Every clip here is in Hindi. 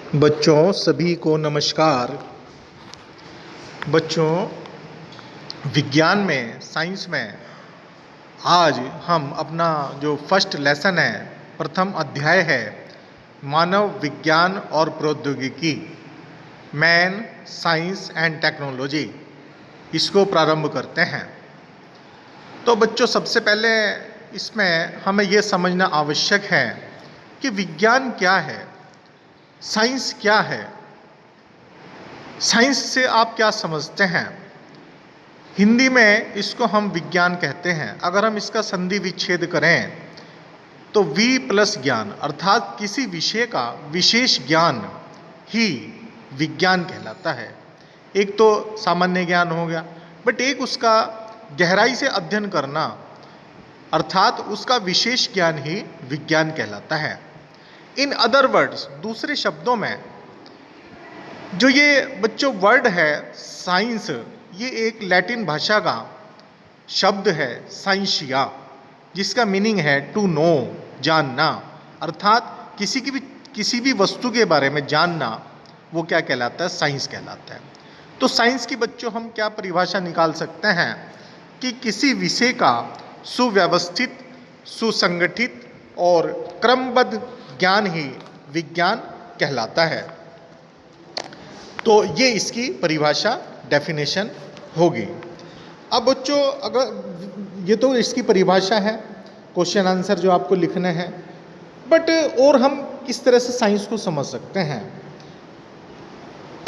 बच्चों सभी को नमस्कार। बच्चों विज्ञान में साइंस में आज हम अपना जो फर्स्ट लेसन है, प्रथम अध्याय है मानव विज्ञान और प्रौद्योगिकी, मैन साइंस एंड टेक्नोलॉजी, इसको प्रारंभ करते हैं। तो बच्चों सबसे पहले इसमें हमें यह समझना आवश्यक है कि विज्ञान क्या है, साइंस क्या है। साइंस से आप क्या समझते हैं? हिंदी में इसको हम विज्ञान कहते हैं। अगर हम इसका संधि विच्छेद करें तो वी प्लस ज्ञान अर्थात किसी विषय का विशेष ज्ञान ही विज्ञान कहलाता है। एक तो सामान्य ज्ञान हो गया, बट एक उसका गहराई से अध्ययन करना अर्थात उसका विशेष ज्ञान ही विज्ञान कहलाता है। इन अदर वर्ड्स, दूसरे शब्दों में जो ये बच्चों वर्ड है साइंस, ये एक लैटिन भाषा का शब्द है साइंसिया, जिसका मीनिंग है टू नो, जानना। अर्थात किसी भी वस्तु के बारे में जानना, वो क्या कहलाता है? साइंस कहलाता है। तो साइंस की बच्चों हम क्या परिभाषा निकाल सकते हैं कि किसी विषय का सुव्यवस्थित, सुसंगठित और क्रमबद्ध ज्ञान ही विज्ञान कहलाता है। तो ये इसकी परिभाषा, डेफिनेशन होगी। अब बच्चों अगर ये तो इसकी परिभाषा है, क्वेश्चन आंसर जो आपको लिखने हैं, बट और हम किस तरह से साइंस को समझ सकते हैं?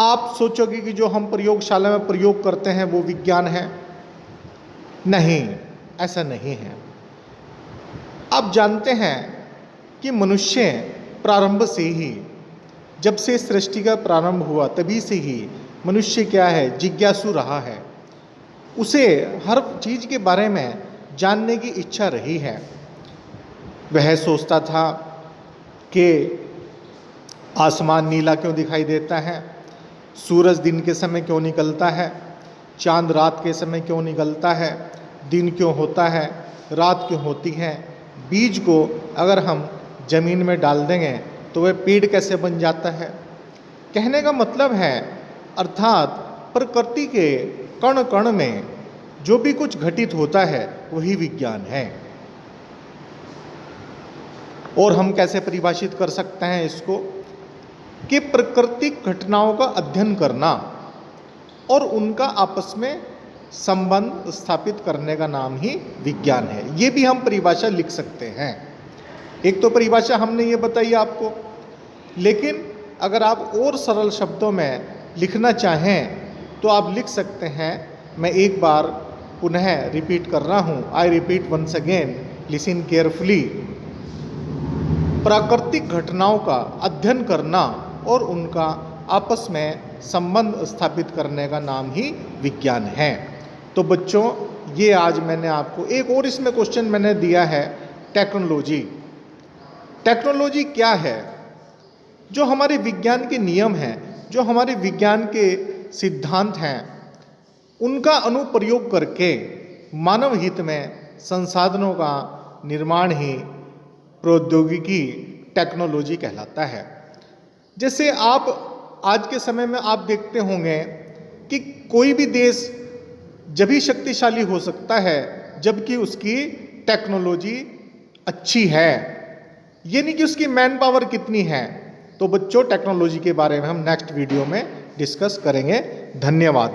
आप सोचोगे कि जो हम प्रयोगशाला में प्रयोग करते हैं वो विज्ञान है। नहीं, ऐसा नहीं है। आप जानते हैं कि मनुष्य प्रारंभ से ही, जब से सृष्टि का प्रारंभ हुआ तभी से ही मनुष्य क्या है? जिज्ञासु रहा है। उसे हर चीज़ के बारे में जानने की इच्छा रही है। वह सोचता था कि आसमान नीला क्यों दिखाई देता है, सूरज दिन के समय क्यों निकलता है, चांद रात के समय क्यों निकलता है, दिन क्यों होता है, रात क्यों होती है, बीज को अगर हम जमीन में डाल देंगे तो वह पेड़ कैसे बन जाता है। कहने का मतलब है अर्थात प्रकृति के कण कण में जो भी कुछ घटित होता है वही विज्ञान है। और हम कैसे परिभाषित कर सकते हैं इसको कि प्राकृतिक घटनाओं का अध्ययन करना और उनका आपस में संबंध स्थापित करने का नाम ही विज्ञान है। ये भी हम परिभाषा लिख सकते हैं। एक तो परिभाषा हमने ये बताई आपको, लेकिन अगर आप और सरल शब्दों में लिखना चाहें तो आप लिख सकते हैं। मैं एक बार पुनः रिपीट कर रहा हूँ, I repeat once again, listen carefully. प्राकृतिक घटनाओं का अध्ययन करना और उनका आपस में संबंध स्थापित करने का नाम ही विज्ञान है। तो बच्चों ये आज मैंने आपको एक और इसमें क्वेश्चन मैंने दिया है, टेक्नोलॉजी। टेक्नोलॉजी क्या है? जो हमारे विज्ञान के नियम हैं, जो हमारे विज्ञान के सिद्धांत हैं, उनका अनुप्रयोग करके मानव हित में संसाधनों का निर्माण ही प्रौद्योगिकी, टेक्नोलॉजी कहलाता है। जैसे आप आज के समय में आप देखते होंगे कि कोई भी देश जब ही शक्तिशाली हो सकता है जबकि उसकी टेक्नोलॉजी अच्छी है, ये नहीं कि उसकी मैन पावर कितनी है। तो बच्चों टेक्नोलॉजी के बारे में हम नेक्स्ट वीडियो में डिस्कस करेंगे। धन्यवाद।